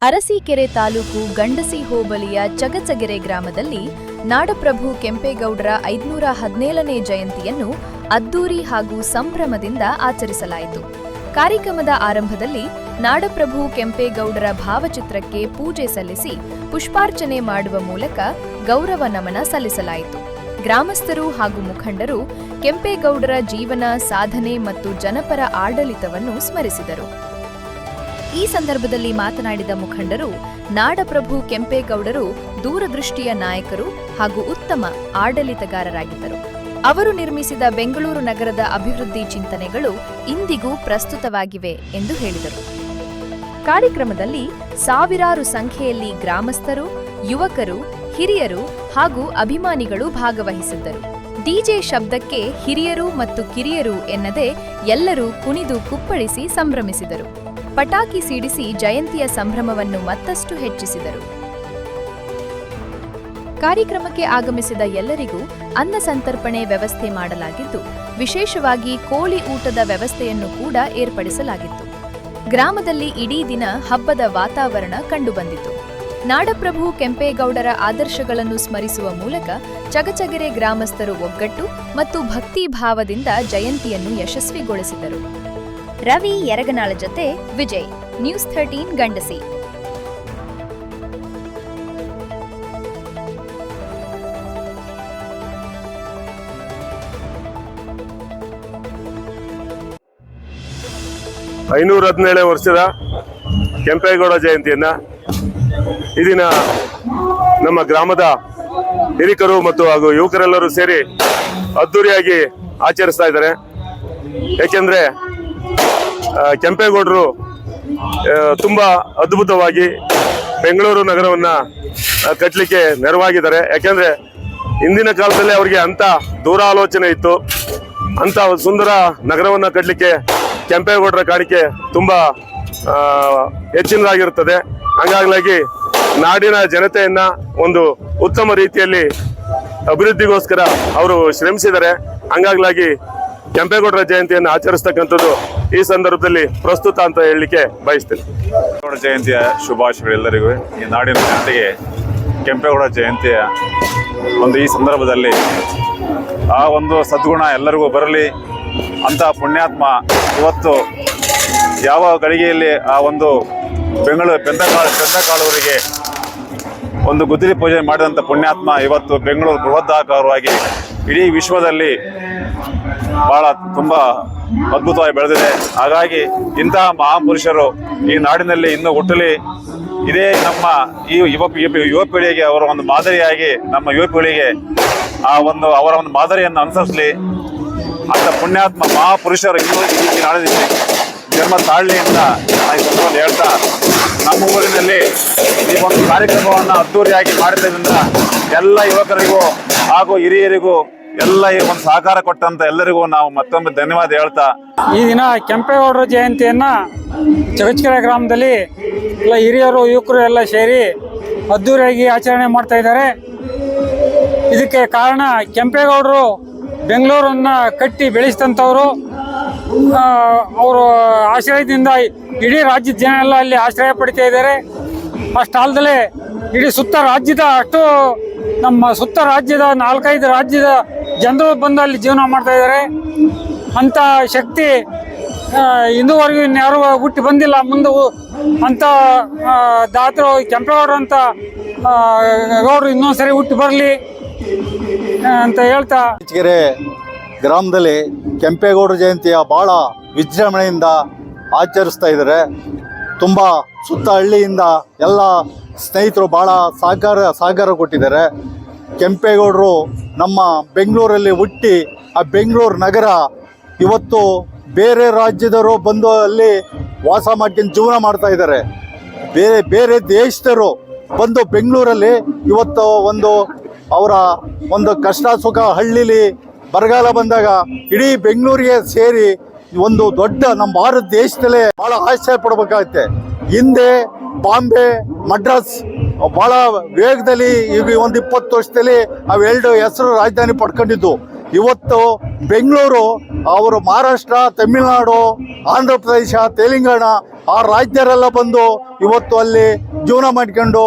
ಅರಸೀಕೆರೆ ತಾಲೂಕು ಗಂಡಸಿ ಹೋಬಳಿಯ ಚಗಚಗೆರೆ ಗ್ರಾಮದಲ್ಲಿ ನಾಡಪ್ರಭು ಕೆಂಪೇಗೌಡರ 517ನೇ ಜಯಂತಿಯನ್ನು ಅದ್ದೂರಿ ಹಾಗೂ ಸಂಭ್ರಮದಿಂದ ಆಚರಿಸಲಾಯಿತು. ಕಾರ್ಯಕ್ರಮದ ಆರಂಭದಲ್ಲಿ ನಾಡಪ್ರಭು ಕೆಂಪೇಗೌಡರ ಭಾವಚಿತ್ರಕ್ಕೆ ಪೂಜೆ ಸಲ್ಲಿಸಿ ಪುಷ್ಪಾರ್ಚನೆ ಮಾಡುವ ಮೂಲಕ ಗೌರವ ನಮನ ಸಲ್ಲಿಸಲಾಯಿತು. ಗ್ರಾಮಸ್ಥರು ಹಾಗೂ ಮುಖಂಡರು ಕೆಂಪೇಗೌಡರ ಜೀವನ, ಸಾಧನೆ ಮತ್ತು ಜನಪರ ಆಡಳಿತವನ್ನು ಸ್ಮರಿಸಿದರು. ಈ ಸಂದರ್ಭದಲ್ಲಿ ಮಾತನಾಡಿದ ಮುಖಂಡರು, ನಾಡಪ್ರಭು ಕೆಂಪೇಗೌಡರು ದೂರದೃಷ್ಟಿಯ ನಾಯಕರು ಹಾಗೂ ಉತ್ತಮ ಆಡಳಿತಗಾರರಾಗಿದ್ದರು. ಅವರು ನಿರ್ಮಿಸಿದ ಬೆಂಗಳೂರು ನಗರದ ಅಭಿವೃದ್ಧಿ ಚಿಂತನೆಗಳು ಇಂದಿಗೂ ಪ್ರಸ್ತುತವಾಗಿವೆ ಎಂದು ಹೇಳಿದರು. ಕಾರ್ಯಕ್ರಮದಲ್ಲಿ ಸಾವಿರಾರು ಸಂಖ್ಯೆಯಲ್ಲಿ ಗ್ರಾಮಸ್ಥರು, ಯುವಕರು, ಹಿರಿಯರು ಹಾಗೂ ಅಭಿಮಾನಿಗಳು ಭಾಗವಹಿಸಿದ್ದರು. ಡಿಜೆ ಶಬ್ದಕ್ಕೆ ಹಿರಿಯರು ಮತ್ತು ಕಿರಿಯರು ಎನ್ನದೆ ಎಲ್ಲರೂ ಕುಣಿದು ಕುಪ್ಪಳಿಸಿ ಸಂಭ್ರಮಿಸಿದರು. ಪಟಾಕಿ ಸಿಡಿಸಿ ಜಯಂತಿಯ ಸಂಭ್ರಮವನ್ನು ಮತ್ತಷ್ಟು ಹೆಚ್ಚಿಸಿದರು. ಕಾರ್ಯಕ್ರಮಕ್ಕೆ ಆಗಮಿಸಿದ ಎಲ್ಲರಿಗೂ ಅನ್ನ ಸಂತರ್ಪಣೆ ವ್ಯವಸ್ಥೆ ಮಾಡಲಾಗಿದ್ದು, ವಿಶೇಷವಾಗಿ ಕೋಳಿ ಊಟದ ವ್ಯವಸ್ಥೆಯನ್ನು ಕೂಡ ಏರ್ಪಡಿಸಲಾಗಿತ್ತು. ಗ್ರಾಮದಲ್ಲಿ ಇಡೀ ದಿನ ಹಬ್ಬದ ವಾತಾವರಣ ಕಂಡುಬಂದಿತು. ನಾಡಪ್ರಭು ಕೆಂಪೇಗೌಡರ ಆದರ್ಶಗಳನ್ನು ಸ್ಮರಿಸುವ ಮೂಲಕ ಚಗಚಗೆರೆ ಗ್ರಾಮಸ್ಥರು ಒಗ್ಗಟ್ಟು ಮತ್ತು ಭಕ್ತಿ ಭಾವದಿಂದ ಜಯಂತಿಯನ್ನು ಯಶಸ್ವಿಗೊಳಿಸಿದರು. ರವಿ ಯರಗನಾಳ ಜೊತೆ ವಿಜಯ್, ನ್ಯೂಸ್ 13 ಗಂಡಸಿ. ಐನೂರ ವರ್ಷದ ಕೆಂಪೇಗೌಡ ಜಯಂತಿಯನ್ನ ಈ ದಿನ ನಮ್ಮ ಗ್ರಾಮದ ಹಿರಿಕರು ಮತ್ತು ಹಾಗೂ ಯುವಕರೆಲ್ಲರೂ ಸೇರಿ ಅದ್ದೂರಿಯಾಗಿ ಆಚರಿಸ್ತಾ ಇದ್ದಾರೆ. ಯಾಕೆಂದ್ರೆ ಕೆಂಪೇಗೌಡರು ತುಂಬಾ ಅದ್ಭುತವಾಗಿ ಬೆಂಗಳೂರು ನಗರವನ್ನ ಕಟ್ಟಲಿಕ್ಕೆ ನೆರವಾಗಿದ್ದಾರೆ. ಯಾಕೆಂದ್ರೆ ಇಂದಿನ ಕಾಲದಲ್ಲಿ ಅವರಿಗೆ ಅಂತ ದೂರಾಲೋಚನೆ ಇತ್ತು. ಅಂತ ಸುಂದರ ನಗರವನ್ನ ಕಟ್ಟಲಿಕ್ಕೆ ಕೆಂಪೇಗೌಡರ ಕಾಣಿಕೆ ತುಂಬಾ ಹೆಚ್ಚಿನದಾಗಿರುತ್ತದೆ. ಹಾಗಾಗಿ ನಾಡಿನ ಜನತೆಯನ್ನ ಒಂದು ಉತ್ತಮ ರೀತಿಯಲ್ಲಿ ಅಭಿವೃದ್ಧಿಗೋಸ್ಕರ ಅವರು ಶ್ರಮಿಸಿದ್ದಾರೆ. ಹಾಗಾಗಿ ಕೆಂಪೇಗೌಡರ ಜಯಂತಿಯನ್ನು ಆಚರಿಸ್ತಕ್ಕಂಥದ್ದು ಈ ಸಂದರ್ಭದಲ್ಲಿ ಪ್ರಸ್ತುತ ಅಂತ ಹೇಳಲಿಕ್ಕೆ ಬಯಸ್ತೇನೆ. ಕೆಂಪೇಗೌಡ ಜಯಂತಿಯ ಶುಭಾಶಯಗಳು ಎಲ್ಲರಿಗೂ. ಈ ನಾಡಿನ ಜನತೆಗೆ ಕೆಂಪೇಗೌಡ ಜಯಂತಿಯ ಈ ಸಂದರ್ಭದಲ್ಲಿ ಆ ಒಂದು ಸದ್ಗುಣ ಎಲ್ಲರಿಗೂ ಬರಲಿ ಅಂತ ಪುಣ್ಯಾತ್ಮ ಇವತ್ತು ಯಾವ ಗಳಿಗೆಯಲ್ಲಿ ಆ ಒಂದು ಬೆಂಗಳೂರು ಪೆಂದಕಾಳೂರಿಗೆ ಒಂದು ಗುದ್ದಲಿ ಪೂಜೆ ಮಾಡಿದಂಥ ಪುಣ್ಯಾತ್ಮ ಇವತ್ತು ಬೆಂಗಳೂರು ಬೃಹದಾಕಾರವಾಗಿ ಇಡೀ ವಿಶ್ವದಲ್ಲಿ ಭಾಳ ತುಂಬ ಅದ್ಭುತವಾಗಿ ಬೆಳೆದಿದೆ. ಹಾಗಾಗಿ ಇಂತಹ ಮಹಾಪುರುಷರು ಈ ನಾಡಿನಲ್ಲಿ ಇನ್ನೂ ಹುಟ್ಟಲಿ. ಇದೇ ನಮ್ಮ ಈ ಯುವ ಪೀಳಿಗೆಗೆ ಅವರ ಒಂದು ಮಾದರಿಯಾಗಿ ನಮ್ಮ ಯುವ ಪೀಳಿಗೆ ಅವರ ಒಂದು ಮಾದರಿಯನ್ನು ಅನುಸರಿಸಲಿ ಅಂತ ಪುಣ್ಯಾತ್ಮ ಮಹಾಪುರುಷರು ಇನ್ನೂ ಈ ನಾಡಿನಲ್ಲಿ ಜನ್ಮ ತಾಳಲಿ ಅಂತ ಹೇಳ್ತಾ, ನಮ್ಮ ಊರಿನಲ್ಲಿ ಈ ಒಂದು ಕಾರ್ಯಕ್ರಮವನ್ನು ಅದ್ದೂರಿಯಾಗಿ ಮಾಡಿದ್ರಿಂದ ಎಲ್ಲ ಯುವಕರಿಗೂ ಹಾಗೂ ಹಿರಿಯರಿಗೂ ಎಲ್ಲ ಈ ಒಂದು ಸಹಕಾರ ಕೊಟ್ಟಂತ ಎಲ್ಲರಿಗೂ ನಾವು ಮತ್ತೊಮ್ಮೆ ಧನ್ಯವಾದ ಹೇಳ್ತಾ, ಈ ದಿನ ಕೆಂಪೇಗೌಡರ ಜಯಂತಿಯನ್ನ ಚಗಚಗೆರೆ ಗ್ರಾಮದಲ್ಲಿ ಎಲ್ಲ ಹಿರಿಯರು, ಯುವಕರು ಎಲ್ಲ ಸೇರಿ ಅದ್ದೂರಿಯಾಗಿ ಆಚರಣೆ ಮಾಡ್ತಾ ಇದ್ದಾರೆ. ಇದಕ್ಕೆ ಕಾರಣ ಕೆಂಪೇಗೌಡರು ಬೆಂಗಳೂರನ್ನ ಕಟ್ಟಿ ಬೆಳೆಸಿದಂಥವರು. ಅವರು ಆಶ್ರಯದಿಂದ ಇಡೀ ರಾಜ್ಯದ ಜನ ಎಲ್ಲ ಅಲ್ಲಿ ಆಶ್ರಯ ಪಡಿತಾ ಇದ್ದಾರೆ. ಅಷ್ಟಲ್ಲದೆ ಇಡೀ ನಮ್ಮ ಸುತ್ತ ರಾಜ್ಯದ 4-5 ರಾಜ್ಯದ ಜನರು ಬಂದು ಅಲ್ಲಿ ಜೀವನ ಮಾಡ್ತಾ ಇದ್ದಾರೆ. ಅಂಥ ಶಕ್ತಿ ಇನ್ನೂವರೆಗೂ ಇನ್ಯಾರು ಹುಟ್ಟಿ ಬಂದಿಲ್ಲ. ಮುಂದೆ ಅಂಥ ದಾತರು ಕೆಂಪೇಗೌಡರು ಅಂತ ಗೌಡರು ಇನ್ನೊಂದ್ಸರಿ ಹುಟ್ಟಿ ಬರಲಿ ಅಂತ ಹೇಳ್ತಾ, ಚಗಚಗೆರೆ ಗ್ರಾಮದಲ್ಲಿ ಕೆಂಪೇಗೌಡರ ಜಯಂತಿಯ ಭಾಳ ವಿಜೃಂಭಣೆಯಿಂದ ಆಚರಿಸ್ತಾ ಇದ್ದಾರೆ. ತುಂಬ ಸುತ್ತ ಹಳ್ಳಿಯಿಂದ ಎಲ್ಲ ಸ್ನೇಹಿತರು ಭಾಳ ಸಹಕಾರ ಕೊಟ್ಟಿದ್ದಾರೆ. ಕೆಂಪೇಗೌಡರು ನಮ್ಮ ಬೆಂಗಳೂರಲ್ಲಿ ಹುಟ್ಟಿ ಆ ಬೆಂಗಳೂರು ನಗರ ಇವತ್ತು ಬೇರೆ ರಾಜ್ಯದವರು ಬಂದು ಅಲ್ಲಿ ವಾಸ ಮಾಡ್ಕೊಂಡು ಜೀವನ ಮಾಡ್ತಾ ಇದ್ದಾರೆ. ಬೇರೆ ದೇಶದವರು ಬಂದು ಬೆಂಗಳೂರಲ್ಲಿ ಇವತ್ತು ಅವರ ಒಂದು ಕಷ್ಟ ಸುಖ ಹಳ್ಳಿಲಿ ಬರಗಾಲ ಬಂದಾಗ ಇಡೀ ಬೆಂಗಳೂರಿಗೆ ಸೇರಿ ಒಂದು ದೊಡ್ಡ ನಮ್ಮ ಭಾರತ ದೇಶದಲ್ಲೇ ಭಾಳ ಆಶ್ಚರ್ಯ ಪಡಬೇಕಾಗುತ್ತೆ. ಹಿಂದೆ ಬಾಂಬೆ, ಮಡ್ರಾಸ್ ಭಾಳ ವೇಗದಲ್ಲಿ ಈಗ 20 ವರ್ಷದಲ್ಲಿ ಅವೆರಡು ಹೆಸರು ರಾಜಧಾನಿ ಪಡ್ಕೊಂಡಿದ್ದು. ಇವತ್ತು ಬೆಂಗಳೂರು, ಅವರು ಮಹಾರಾಷ್ಟ್ರ, ತಮಿಳುನಾಡು, ಆಂಧ್ರ ಪ್ರದೇಶ, ತೆಲಂಗಾಣ ಆ ರಾಜ್ಯರೆಲ್ಲ ಬಂದು ಇವತ್ತು ಅಲ್ಲಿ ಜೀವನ ಮಾಡ್ಕೊಂಡು